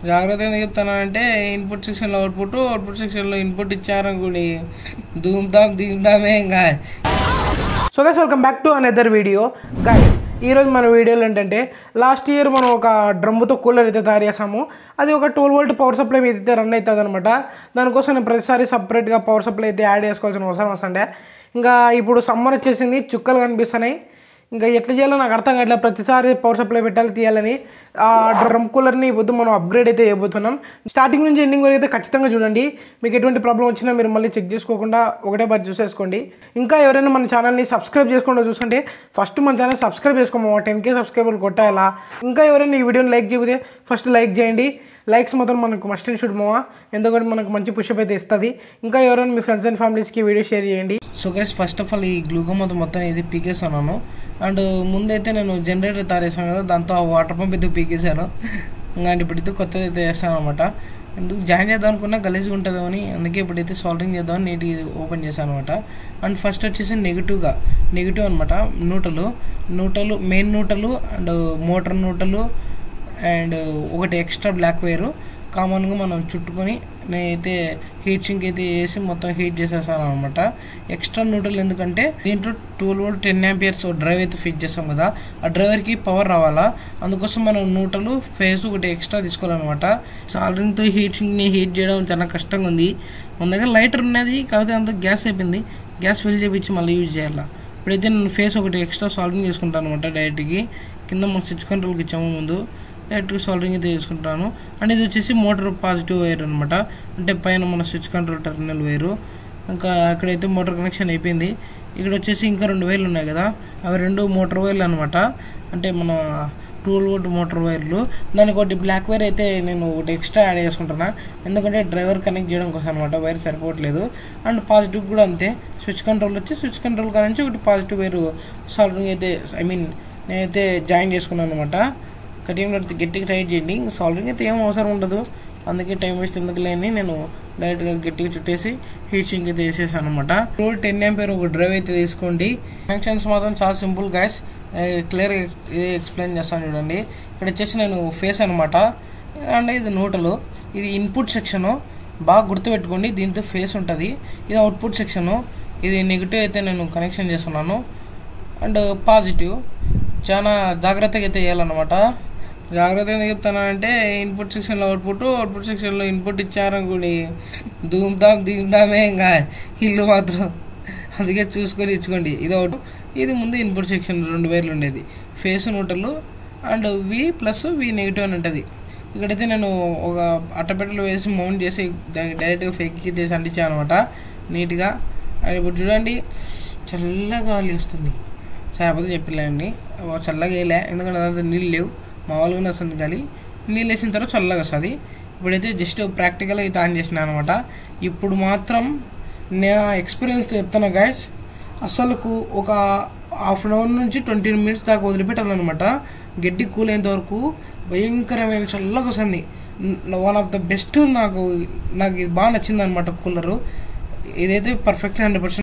జాగ్రత్తగా ఎందుకు చెప్తానంటే ఇన్పుట్ సెక్షన్లో అవుట్పుట్ సెక్షన్లో ఇన్పుట్ ఇచ్చారనుకోండి ధూమ్ధామే ఇంకా. So guys welcome back to another video. Guys ఈరోజు మన వీడియోలో ఏంటంటే లాస్ట్ ఇయర్ మనం ఒక డ్రమ్ముతో కూలర్ అయితే తయారు చేసాము. అది ఒక 12 వోల్ట్ పవర్ సప్లై మీద అయితే రన్ అవుతుంది అనమాట. దానికోసం నేను ప్రతిసారి సపరేట్గా పవర్ సప్లై అయితే యాడ్ చేసుకోవాల్సిన అవసరం వస్తుండే. ఇంకా ఇప్పుడు సమ్మర్ వచ్చేసింది, చుక్కలు కనిపిస్తున్నాయి. ఇంకా ఎట్లా చేయాలో నాకు అర్థం కావట్లేదు. ప్రతిసారి పవర్ సప్లై పెట్టాలి తీయాలని. ఆ డ్రమ్ కూలర్ని పొద్దు మనం అప్గ్రేడ్ అయితే చేయబోతున్నాం. స్టార్టింగ్ నుంచి ఎండింగ్ వరకు అయితే ఖచ్చితంగా చూడండి. మీకు ఎటువంటి ప్రాబ్లం వచ్చినా మీరు మళ్ళీ చెక్ చేసుకోకుండా ఒకటే బారి చూసేసుకోండి. ఇంకా ఎవరైనా మన ఛానల్ని సబ్స్క్రైబ్ చేసుకోండి చూసుకుంటే ఫస్ట్ మన ఛానల్ సబ్స్క్రైబ్ చేసుకోమా, 10K సబ్స్క్రైబర్లు కొట్టాలా. ఇంకా ఎవరైనా ఈ వీడియోని లైక్ చేయకపోతే ఫస్ట్ లైక్ చేయండి. లైక్స్ మాత్రం మనకు మస్ట్ అండ్ షుడ్ మావా, ఎందుకంటే మనకు మంచి పుషప్ అయితే ఇస్తుంది. ఇంకా ఎవరైనా మీ ఫ్రెండ్స్ అండ్ ఫ్యామిలీస్కి వీడియో షేర్ చేయండి. So guys first of all ఈ గ్లూకోన్ మొత్తం ఇది పీకేస్తున్నాను. అండ్ ముందైతే నేను జనరేటర్ తయారేసాను కదా, దాంతో ఆ వాటర్ పంప్ అయితే పీకేసాను. ఇంకా ఇప్పుడైతే కొత్తది అయితే వేస్తాను అనమాట. ఎందుకు జాయిన్ చేద్దాం అనుకున్నా గలీజ్గా ఉంటుందో అని, అందుకే ఇప్పుడైతే సాల్వింగ్ చేద్దామని నీట్గా ఓపెన్ చేశాను అనమాట. అండ్ ఫస్ట్ వచ్చేసి నెగిటివ్ అనమాట. నూటలు మెయిన్ నూటలు అండ్ మోటార్ నూటలు అండ్ ఒకటి ఎక్స్ట్రా బ్లాక్ వైరు కామన్గా మనం చుట్టుకొని నేనైతే హీట్ సింక్ అయితే వేసి మొత్తం హీట్ చేసేసాను అనమాట. ఎక్స్ట్రా న్యూట్రల్ ఎందుకంటే దీంట్లో 12 వోల్ట్ 10 ఆంపియర్స్ డ్రైవ్ అయితే ఫిట్ చేస్తాం కదా, ఆ డ్రైవర్కి పవర్ రావాలా, అందుకోసం మనం న్యూట్రల్ ఫేస్ ఒకటి ఎక్స్ట్రా తీసుకోవాలన్నమాట. సాల్డరింగ్తో హీట్ సింక్ని హీట్ చేయడం చాలా కష్టంగా ఉంది. మన దగ్గర లైటర్ ఉన్నది, కాకపోతే అంతా గ్యాస్ అయిపోయింది. గ్యాస్ ఫిల్ చేయించి మళ్ళీ యూజ్ చేయాలా. ఇప్పుడైతే నేను ఫేస్ ఒకటి ఎక్స్ట్రా సాల్వింగ్ చేసుకుంటాను అనమాట. డైరెక్ట్కి కింద మన స్విచ్ కంట్రోల్కి ఇచ్చాము ముందు, డైరెక్ట్గా సాల్వింగ్ అయితే చేసుకుంటాను. అండ్ ఇది వచ్చేసి మోటార్ పాజిటివ్ వైర్ అనమాట, అంటే పైన మన స్విచ్ కంట్రోల్ టెర్మినల్ వైరు. ఇంకా అక్కడైతే మోటార్ కనెక్షన్ అయిపోయింది. ఇక్కడ వచ్చేసి ఇంకా 2 వైర్లు ఉన్నాయి కదా, అవి 2 మోటార్ వైర్లు అనమాట, అంటే మన 12 వోల్ట్ మోటార్ వైర్లు. దానికి ఒకటి బ్లాక్ వైర్ అయితే నేను ఒకటి ఎక్స్ట్రా యాడ్ చేసుకుంటున్నా, ఎందుకంటే డ్రైవర్ కనెక్ట్ చేయడం కోసం అనమాట. వైర్ సరిపోవట్లేదు. అండ్ పాజిటివ్ కూడా అంతే, స్విచ్ కంట్రోల్ వచ్చి స్విచ్ కంట్రోల్ కానించి ఒకటి పాజిటివ్ వైరు సాల్వింగ్ అయితే నేనైతే జాయిన్ చేసుకున్నాను అనమాట. కటింగ్ గట్టిగా టైట్ చేయండి. సాల్వింగ్ అయితే ఏం అవసరం ఉండదు, అందుకే టైం వేస్ట్ ఎందుకు లేని నేను డైరెక్ట్గా గట్టిగా చుట్టేసి హీట్ సింక్ అయితే వేసేసాను అనమాట. 10 ఆంపియర్ ఒక డ్రైవ్ అయితే తీసుకోండి. కనెక్షన్స్ మాత్రం చాలా సింపుల్ గైస్, క్లియర్గా ఎక్స్ప్లెయిన్ చేస్తాను చూడండి. ఇక్కడ వచ్చేసి నేను ఫేస్ అనమాట, అండ్ ఇది నూటలు, ఇది ఇన్పుట్ సెక్షను. బాగా గుర్తుపెట్టుకోండి, దీంతో ఫేస్ ఉంటుంది. ఇది అవుట్పుట్ సెక్షను. ఇది నెగిటివ్ అయితే నేను కనెక్షన్ చేస్తున్నాను. అండ్ పాజిటివ్ చాలా జాగ్రత్తగా అయితే వేయాలన్నమాట. జాగ్రత్తగా చెప్తానంటే ఇన్పుట్ సెక్షన్లో అవుట్పుట్ సెక్షన్లో ఇన్పుట్ ఇచ్చారనుకోండి ధూమ్ధామే ఇంకా ఇల్లు మాత్రం, అందుకే చూసుకొని ఇచ్చుకోండి. ఇది అవుట్, ఇది ముందు ఇన్పుట్ సెక్షన్ 2 వైర్లు ఉండేది, ఫేస్ నూటలు అండ్ V+V నెగిటివ్ అని ఉంటుంది. ఇక్కడైతే నేను ఒక అట్టపెట్టలు వేసి మౌంట్ చేసి దానికి డైరెక్ట్గా ఫేక్కి తీసి అంటించాను అనమాట నీట్గా. అండ్ ఇప్పుడు చూడండి చల్లగా గాలి వస్తుంది. సరిపోతే చెప్పలేండి, చల్లగా వేయలే ఎందుకంటే అదంతా నీళ్ళు లేవు, మామూలుగానే వస్తుంది గాలి. నీళ్ళు వేసిన తర్వాత చల్లగా వస్తుంది. ఇప్పుడైతే జస్ట్ ప్రాక్టికల్ అయితే ఆన్ చేసిన అనమాట. ఇప్పుడు మాత్రం నేను ఎక్స్పీరియన్స్తో చెప్తాను గైస్, అసలుకు ఒక హాఫ్ అన్ అవర్ నుంచి 20 మినిట్స్ దాకా వదిలిపెట్టాలన్నమాట. గడ్డి కూల్ అయ్యేంత వరకు భయంకరమైన చల్లగా వస్తుంది. వన్ ఆఫ్ ద బెస్ట్, నాకు ఇది బాగా నచ్చింది అనమాట కూలరు. ఇదైతే పర్ఫెక్ట్ 100%.